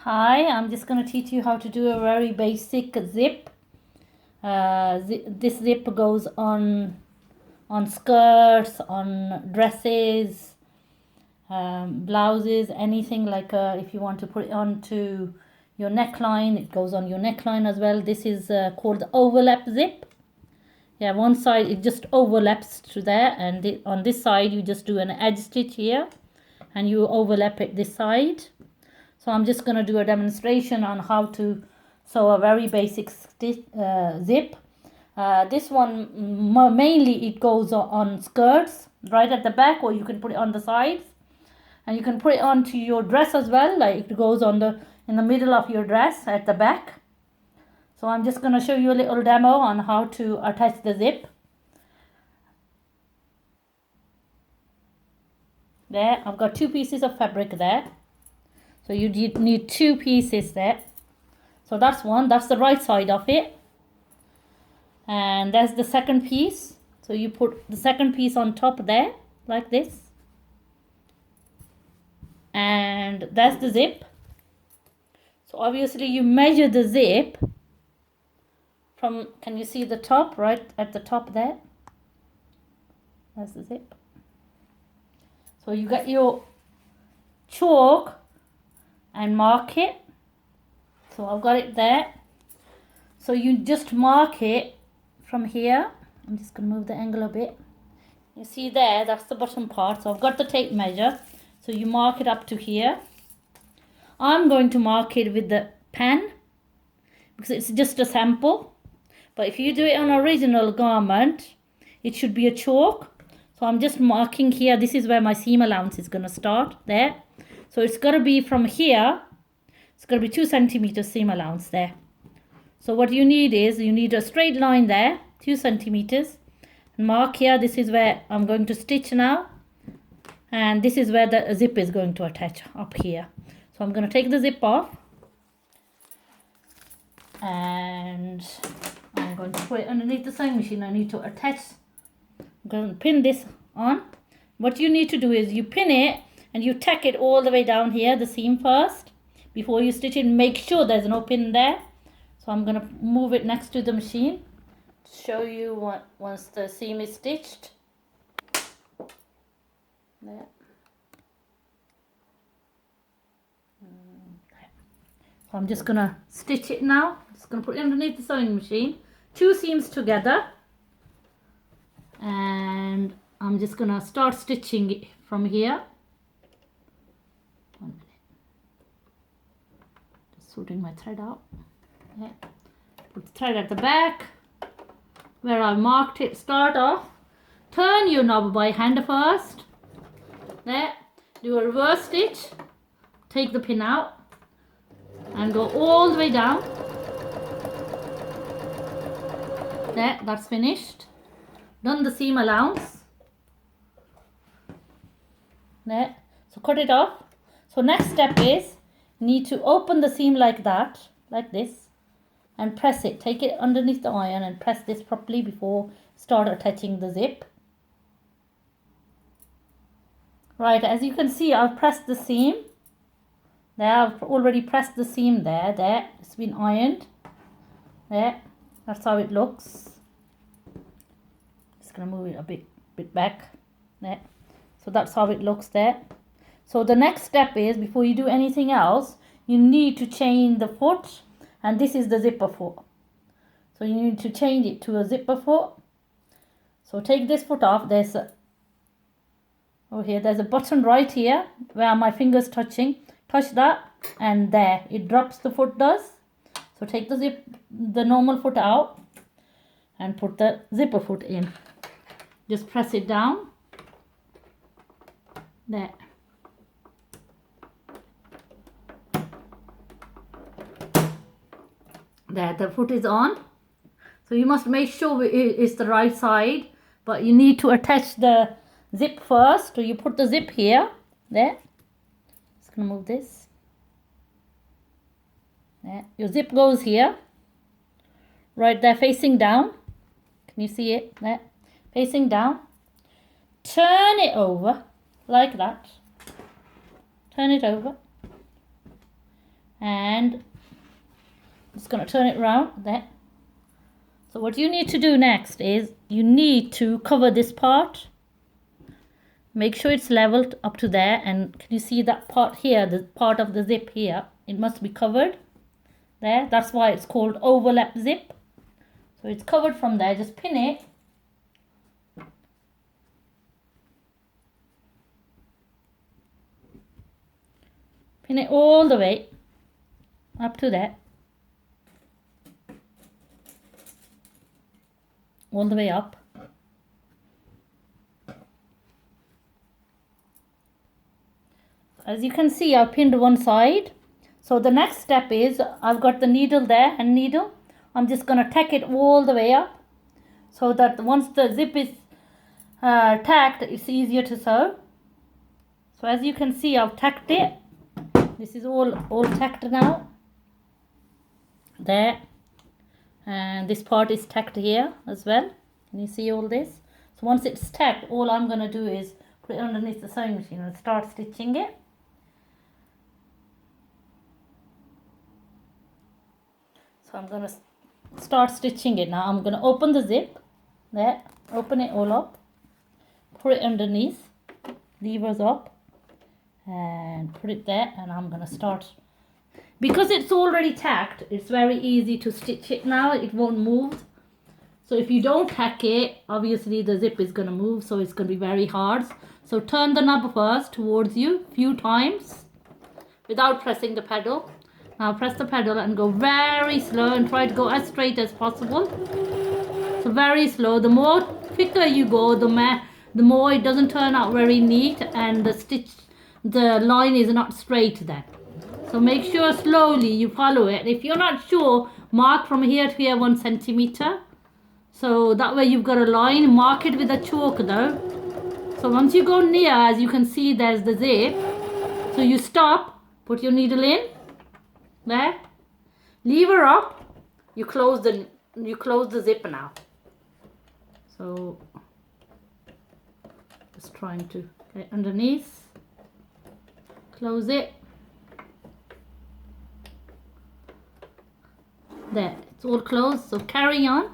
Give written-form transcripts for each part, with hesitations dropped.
Hi, I'm just going to teach you how to do a very basic zip. This zip goes on skirts, on dresses, blouses, anything like if you want to put it onto your neckline, it goes on your neckline as well. This is called the overlap zip. Yeah, one side it just overlaps to there, and on this side you just do an edge stitch here and you overlap it this side. So I'm just going to do a demonstration on how to sew a very basic zip. This one mainly it goes on skirts right at the back, or you can put it on the sides, and you can put it onto your dress as well, like it goes on in the middle of your dress at the back. So I'm just going to show you a little demo on how to attach the zip. There, I've got 2 pieces of fabric there. So you need 2 pieces there. So that's one, that's the right side of it. And that's the second piece. So you put the second piece on top there, like this. And that's the zip. So obviously you measure the zip from, can you see the top, right at the top there? That's the zip. So you get your chalk and mark it. So I've got it there. So you just mark it from here. I'm just going to move the angle a bit. You see there, that's the bottom part. So I've got the tape measure. So you mark it up to here. I'm going to mark it with the pen because it's just a sample. But if you do it on an original garment, it should be a chalk. So I'm just marking here. This is where my seam allowance is going to start there. So it's got to be from here. It's got to be 2 centimeters seam allowance there. So what you need is, you need a straight line there, 2 centimeters. And mark here, this is where I'm going to stitch now. And this is where the zip is going to attach up here. So I'm going to take the zip off. And I'm going to put it underneath the sewing machine. I need to attach, I'm going to pin this on. What you need to do is you pin it and you tack it all the way down here, the seam first. Before you stitch it, make sure there's no pin there. So I'm going to move it next to the machine to show you once the seam is stitched. There. So I'm just going to stitch it now. Just going to put it underneath the sewing machine. 2 seams together. And I'm just going to start stitching it from here. 1 minute. Just sorting my thread out. Yeah. Put the thread at the back where I marked it. Start off. Turn your knob by hand first. There. Do a reverse stitch. Take the pin out. And go all the way down. There. That's finished. Done the seam allowance. There. So cut it off. So next step is, you need to open the seam like that. Like this. And press it. Take it underneath the iron and press this properly before start attaching the zip. Right, as you can see, I've pressed the seam. There, I've already pressed the seam there. There, it's been ironed. There, that's how it looks. Just gonna move it a bit back. There. So that's how it looks there. So the next step is, before you do anything else, you need to chain the foot. And this is the zipper foot. So you need to change it to a zipper foot. So take this foot off. Over here, there's a button right here where my finger's touching. Touch that and there. It drops, the foot does. So take the normal foot out and put the zipper foot in. Just press it down. There. There, the foot is on. So you must make sure it's the right side. But you need to attach the zip first. So you put the zip here. There. Just going to move this. There. Your zip goes here. Right there, facing down. Can you see it? There. Facing down. Turn it over. Like that. Turn it over. and I'm just going to turn it around there. So what you need to do next is you need to cover this part. Make sure it's leveled up to there, and can you see that part here, the part of the zip here? It must be covered there. That's why it's called overlap zip. So it's covered from there. Just pin it. Pin it all the way up to there. All the way up. As you can see, I've pinned one side. So the next step is I've got the needle there, and needle. I'm just going to tack it all the way up so that once the zip is tacked, it's easier to sew. So as you can see, I've tacked it. This is all tacked now. There. And this part is tacked here as well. Can you see all this? So once it's tacked, all I'm going to do is put it underneath the sewing machine and start stitching it. So I'm going to start stitching it now. I'm going to open the zip there, open it all up, put it underneath, levers up, and put it there, and I'm going to start. Because it's already tacked, it's very easy to stitch it now. It won't move. So if you don't tack it, obviously the zip is going to move, so it's going to be very hard. So turn the knob first towards you a few times without pressing the pedal. Now press the pedal and go very slow and try to go as straight as possible. So very slow. The more quicker you go, the more it doesn't turn out very neat, and the line is not straight then. So make sure slowly you follow it. If you're not sure, mark from here to here 1 centimeter. So that way you've got a line. Mark it with a chalk though. So once you go near, as you can see, there's the zip. So you stop, put your needle in. There, lever up, you close the zip now. So just trying to get underneath, close it. There, it's all closed. So carry on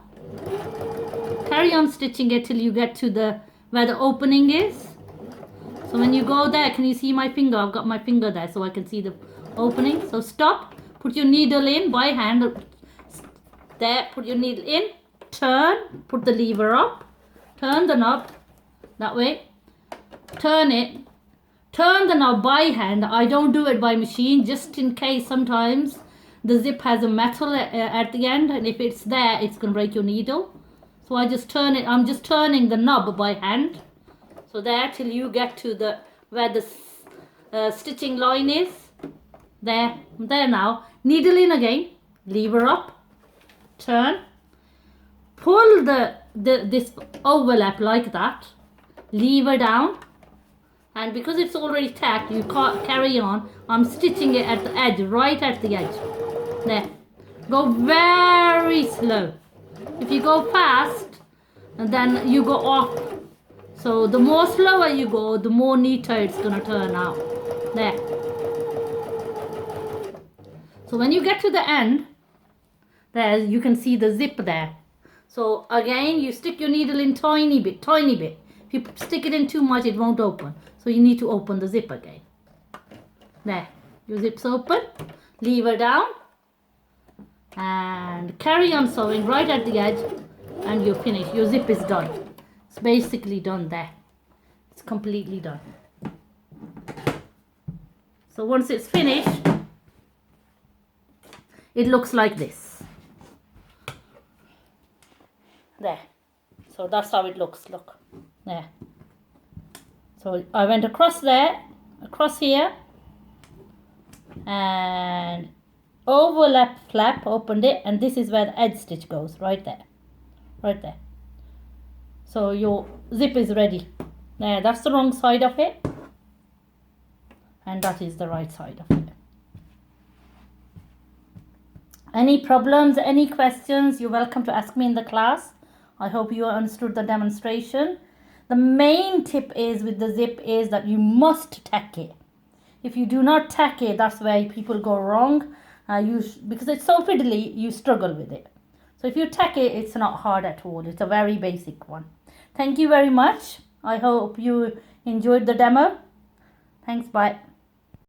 stitching it till you get to where the opening is. So when you go there, can you see my finger? I've got my finger there so I can see the opening. So stop. Put your needle in by hand. There, put your needle in. Turn. Put the lever up. Turn the knob. That way. Turn it. Turn the knob by hand. I don't do it by machine, just in case sometimes the zip has a metal at the end, and if it's there, it's going to break your needle. So I just turn it. I'm just turning the knob by hand. So there till you get to where the stitching line is. There now. Needle in again, lever up, turn, pull this overlap like that, lever down, and because it's already tacked, you can't carry on. I'm stitching it at the edge, right at the edge. There. Go very slow. If you go fast, and then you go off. So the more slower you go, the more neater it's going to turn out. There. So when you get to the end, there you can see the zip there. So again, you stick your needle in tiny bit. If you stick it in too much, it won't open. So you need to open the zip again. There, your zip's open. Lever down. And carry on sewing right at the edge. And you're finished. Your zip is done. It's basically done there. It's completely done. So once it's finished, it looks like this. There. So that's how it looks. Look. There. So I went across there, across here, and overlap flap, opened it, and this is where the edge stitch goes, right there. Right there. So your zip is ready. There, that's the wrong side of it. And that is the right side of it. Any problems, any questions, you're welcome to ask me in the class. I hope you understood the demonstration. The main tip is with the zip is that you must tack it. If you do not tack it, that's where people go wrong. Because it's so fiddly, you struggle with it. So if you tack it, it's not hard at all. It's a very basic one. Thank you very much. I hope you enjoyed the demo. Thanks, bye.